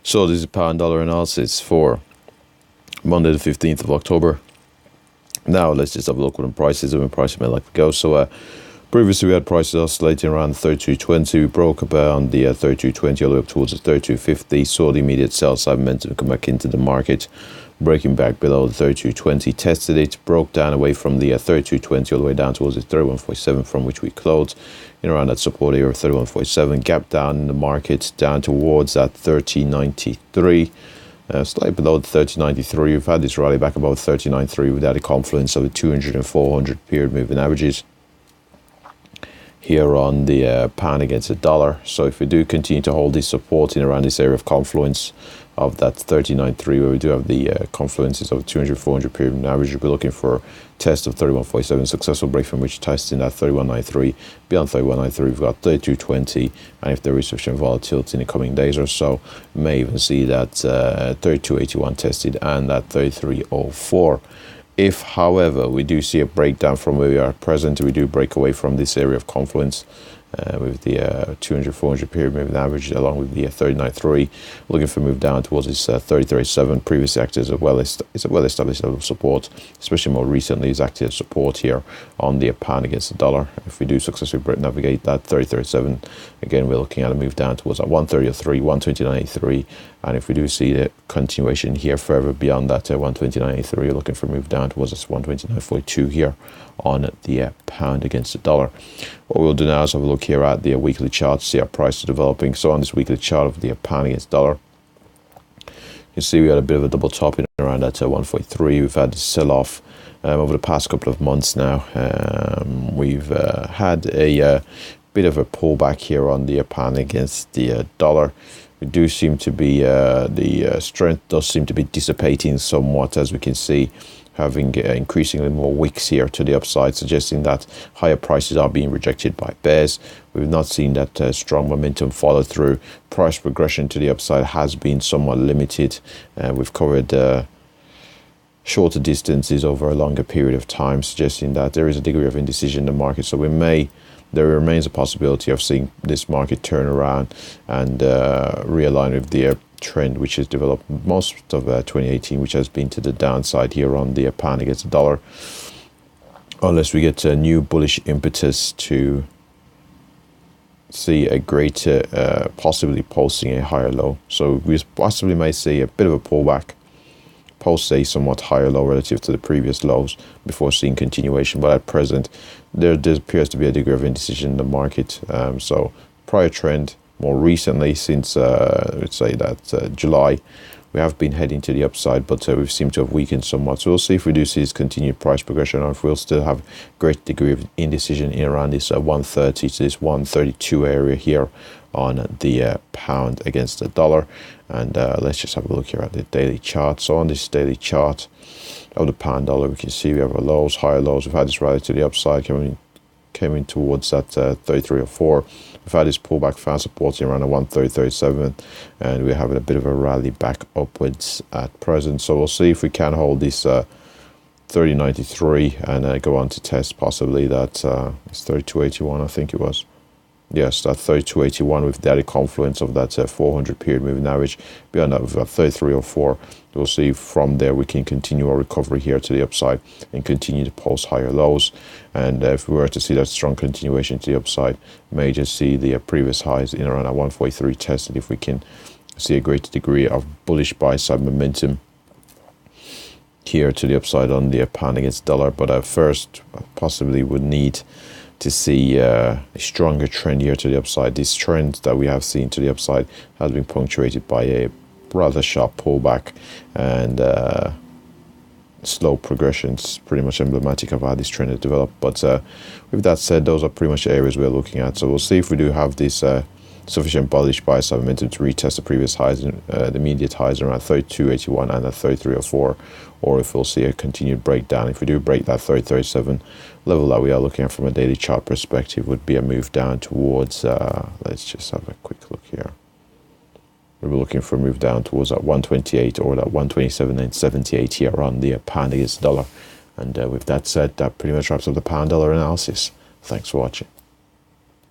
So this is pound dollar analysis for Monday the 15th of October. Now let's just have a look at the prices and when prices may like to go. So previously we had prices oscillating around 32.20. We broke up on the 32.20 all the way up towards the 32.50. Saw the immediate sell side momentum come back into the market, breaking back below the 32.20. Tested it, broke down away from the 32.20 all the way down towards the 31.47 from which we closed in around that support area of 31.47. Gap down in the market down towards that 30.93. Slightly below the 30.93. We've had this rally back above 39.3 without a confluence of the 200 and 400 period moving averages here on the pound against the dollar. So if we do continue to hold this support in around this area of confluence of that 39.3, where we do have the confluences of 200, 400 period moving average, we'll be looking for test of 31.47, successful break from which testing that 31.93. Beyond 31.93, we've got 32.20, and if there is sufficient volatility in the coming days or so, may even see that 32.81 tested and that 33.04. If, however, we do see a breakdown from where we are present, we do break away from this area of confluence with the 200, 400 period moving average along with the 39.3, looking for a move down towards this 30.37. Previously acted as a well-established level of support, especially more recently is acted as support here on the pound against the dollar. If we do successfully navigate that 30.37, again we're looking at a move down towards that 130.3, 129.83, and if we do see the continuation here further beyond that 129.83, we're looking for a move down towards this 129.42 here on the pound against the dollar. What we'll do now is have a look here at the weekly chart, see how price is developing. So on this weekly chart of the pound against dollar, you can see we had a bit of a double top in around that 1.43. We've had a sell-off over the past couple of months now. We've had a bit of a pullback here on the pound against the dollar. We do seem to be, the strength does seem to be dissipating somewhat, as we can see, having increasingly more wicks here to the upside, suggesting that higher prices are being rejected by bears. We've not seen that strong momentum follow through. Price progression to the upside has been somewhat limited. We've covered shorter distances over a longer period of time, suggesting that there is a degree of indecision in the market. So there remains a possibility of seeing this market turn around and realign with the trend which has developed most of 2018, which has been to the downside here on the pound against the dollar, unless we get a new bullish impetus to see a greater possibly posting a higher low. So we possibly may see a bit of a pullback, post a somewhat higher low relative to the previous lows before seeing continuation, but at present there appears to be a degree of indecision in the market. So prior trend more recently, since let's say that July, we have been heading to the upside, but we've seemed to have weakened somewhat. So we'll see if we do see this continued price progression, or if we'll still have a great degree of indecision in around this 130 to this 132 area here on the pound against the dollar. And let's just have a look here at the daily chart. So on this daily chart of the pound dollar, we can see we have our lows, higher lows. We've had this rally to the upside, came in towards that 33.04. We've had this pullback, found support around a 130.37, and we're having a bit of a rally back upwards at present. So we'll see if we can hold this 30.93 and go on to test possibly that it's 32.81, I think it was. Yes, that 32.81 with the added confluence of that 400 period moving average. Beyond that, we've got 33.04. We'll see if from there we can continue our recovery here to the upside and continue to post higher lows. And if we were to see that strong continuation to the upside, may just see the previous highs in around a 143 tested if we can see a greater degree of bullish buy side momentum here to the upside on the pound against dollar. But first, possibly would need to see a stronger trend here to the upside. This trend that we have seen to the upside has been punctuated by a rather sharp pullback and slow progressions, pretty much emblematic of how this trend has developed. But with that said, those are pretty much the areas we're looking at. So we'll see if we do have this sufficient bullish buy side momentum to retest the previous highs, the immediate highs around 32.81 and 33.04, or if we'll see a continued breakdown. If we do break that 30.37 level that we are looking at from a daily chart perspective, would be a move down towards, let's just have a quick look here. We'll be looking for a move down towards that 128 or that 127.78 here on the pound against the dollar. And with that said, that pretty much wraps up the pound dollar analysis. Thanks for watching.